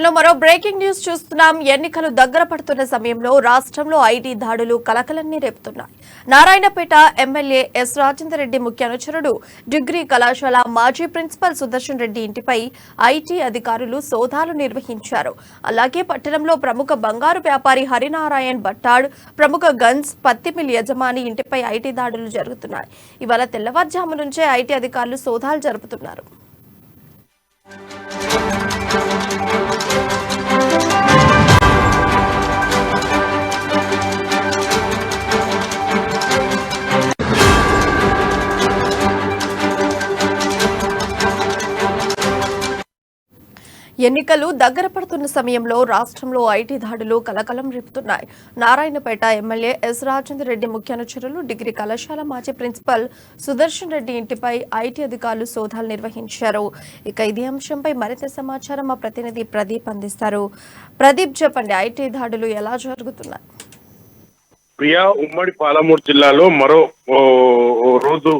బులెటిన్లో మరో breaking news చూస్తున్నాం. ఎన్నికలు దగ్గర పడుతున్న సమయంలో రాష్ట్రంలో ఐటీ దాడులు కలకలాన్ని రేపుతున్నాయి. నారాయణపేట ఎమ్మెల్యే ఎస్ రాజేందర్ రెడ్డి ముఖ్య అనుచరుడు డిగ్రీ కళాశాల మాజీ ప్రిన్సిపల్ సుదర్శన్ రెడ్డి ఇంటిపై ఐటీ అధికారులు సోదాలు నిర్వహించారు. అలాగే పట్టణంలో ప్రముఖ బంగారు వ్యాపారి హరినారాయణ్ భట్టాడ్, ప్రముఖ గన్స్ పత్తి మిల్ యజమాని ఇంటిపై ఐటీ దాడులు జరుగుతున్నాయి. ఇవాళ తెల్లవారుజాము నుంచే ఐటీ అధికారులు సోదాలు జరుపుతున్నారు. ఎన్నికలు దగ్గర పడుతున్న సమయంలో రాష్ట్రంలో ఐటీ దాడులు కలకలం రేపుతున్నాయి. నారాయణపేట ఎమ్మెల్యే ఎస్ రాజేందర్ రెడ్డి ముఖ్య అనుచరులు డిగ్రీ కళాశాల మాజీ ప్రిన్సిపల్ సుదర్శన్ రెడ్డి ఇంటిపై ఐటీ అధికారులు సోదాలు నిర్వహించారు. ఇక ఇదే అంశంపై మరింత సమాచారం మా ప్రతినిధి ప్రదీప్ అందిస్తారు. ప్రదీప్, చెప్పండి, ఐటీ దాడులు ఎలా జరుగుతున్నాయి? ప్రియా, ఉమ్మడి పాలమూరు జిల్లాలో మరో రోజు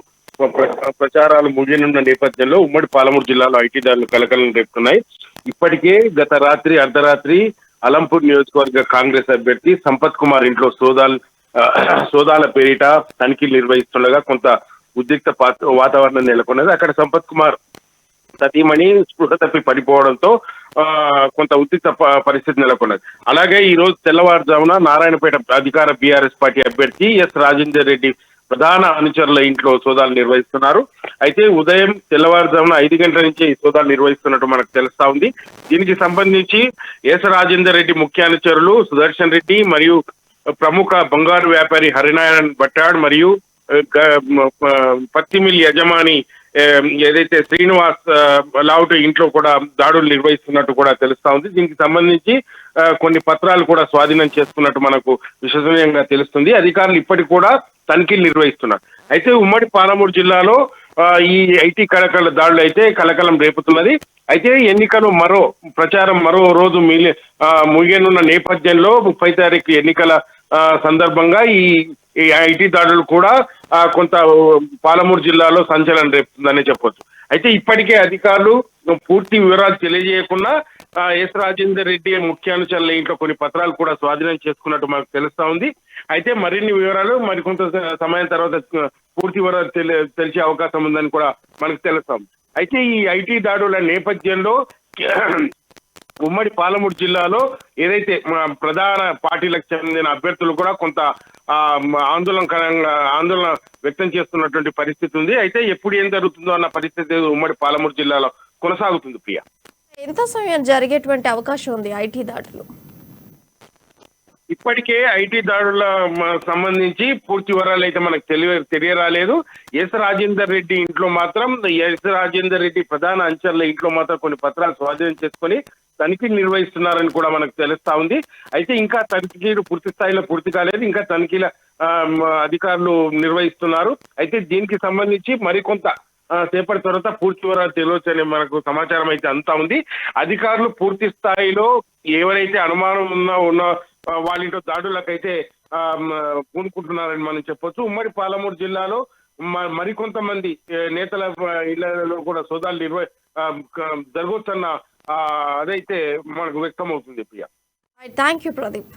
ప్రచారాలు ముగినున్న నేపథ్యంలో ఉమ్మడి పాలమూరు జిల్లాలో ఐటీ దాడులు కలకలం రేపుతున్నాయి. ఇప్పటికే గత రాత్రి అర్ధరాత్రి అలంపూర్ నియోజకవర్గ కాంగ్రెస్ అభ్యర్థి సంపత్ కుమార్ ఇంట్లో సోదాల పేరిట తనిఖీలు నిర్వహిస్తుండగా కొంత ఉద్రిక్త వాతావరణం నెలకొన్నది. అక్కడ సంపత్ కుమార్ సతీమణి స్పృహ తప్పి పడిపోవడంతో కొంత ఉద్రిక్త పరిస్థితి నెలకొన్నది. అలాగే ఈ రోజు తెల్లవారుజామున నారాయణపేట అధికార బీఆర్ఎస్ పార్టీ అభ్యర్థి ఎస్ రాజేందర్ రెడ్డి ప్రధాన అనుచరుల ఇంట్లో సోదాలు నిర్వహిస్తున్నారు. అయితే ఉదయం తెల్లవారుజామున 5 గంటల నుంచి ఈ సోదాలు నిర్వహిస్తున్నట్టు మనకు తెలుస్తా ఉంది. దీనికి సంబంధించి ఎస్ రాజేందర్ రెడ్డి ముఖ్య అనుచరులు సుదర్శన్ రెడ్డి మరియు ప్రముఖ బంగారు వ్యాపారి హరినారాయణ్ భట్టాడ్ మరియు పత్తి మిల్ యజమాని ఏదైతే శ్రీనివాస్ లావుట్ ఇంట్లో కూడా దాడులు నిర్వహిస్తున్నట్టు కూడా తెలుస్తా ఉంది. దీనికి సంబంధించి కొన్ని పత్రాలు కూడా స్వాధీనం చేసుకున్నట్టు మనకు విశ్వసనీయంగా తెలుస్తుంది. అధికారులు ఇప్పటికి కూడా తనిఖీలు నిర్వహిస్తున్నారు. అయితే ఉమ్మడి పాలమూరు జిల్లాలో ఈ ఐటీ దాడులు అయితే కలకలం రేపుతున్నది. అయితే ఎన్నికలు ప్రచారం మరో రోజు ముగియనున్న నేపథ్యంలో 30 తారీఖు ఎన్నికల సందర్భంగా ఈ ఐటీ దాడులు కూడా కొంత పాలమూరు జిల్లాలో సంచలనం రేపుతుందనే చెప్పొచ్చు. అయితే ఇప్పటికే అధికారులు పూర్తి వివరాలు తెలియజేయకుండా ఎస్ రాజేందర్ రెడ్డి ముఖ్య అనుచరుల ఇంట్లో కొన్ని పత్రాలు కూడా స్వాధీనం చేసుకున్నట్టు మనకు తెలుస్తా ఉంది. అయితే మరిన్ని వివరాలు మరికొంత సమయం తర్వాత పూర్తి వివరాలు తెలిసే అవకాశం ఉందని కూడా మనకు తెలుస్తాం. అయితే ఈ ఐటీ దాడుల నేపథ్యంలో ఉమ్మడి పాలమూరు జిల్లాలో ఏదైతే ప్రధాన పార్టీలకు చెందిన అభ్యర్థులు కూడా కొంత ఆందోళన వ్యక్తం చేస్తున్నటువంటి పరిస్థితి ఉంది. అయితే ఎప్పుడు ఏం జరుగుతుందో అన్న పరిస్థితి ఉమ్మడి పాలమూరు జిల్లాలో కొనసాగుతుంది. ప్రియా, ఎంత సమయం జరిగేటువంటి అవకాశం ఉంది ఐటీ దాడులు? ఇప్పటికే ఐటీ దాడుల సంబంధించి పూర్తి వివరాలు అయితే మనకు తెలియరాలేదు. ఎస్ రాజేందర్ రెడ్డి ఇంట్లో మాత్రం ఎస్ రాజేందర్ రెడ్డి ప్రధాన అనుచరుల ఇంట్లో మాత్రం కొన్ని పత్రాలు స్వాధీనం చేసుకొని తనిఖీలు నిర్వహిస్తున్నారని కూడా మనకు తెలుస్తా ఉంది. అయితే ఇంకా తనిఖీలు పూర్తి స్థాయిలో పూర్తి కాలేదు. ఇంకా తనిఖీల అధికారులు నిర్వహిస్తున్నారు. అయితే దీనికి సంబంధించి మరికొంత సేపటి తర్వాత పూర్తి వివరాలు తెలియవచ్చని మనకు సమాచారం అయితే అంతా ఉంది. అధికారులు పూర్తి స్థాయిలో ఎవరైతే అనుమానం ఉన్న వాళ్ళ దాడులకైతే పూనుకుంటున్నారని మనం చెప్పొచ్చు. ఉమ్మడి పాలమూరు జిల్లాలో మరికొంతమంది నేతల ఇళ్లలో కూడా సోదాలు జరగవచ్చన్న అదైతే మనకు వ్యక్తం అవుతుంది. Priya, thank you Pradeep.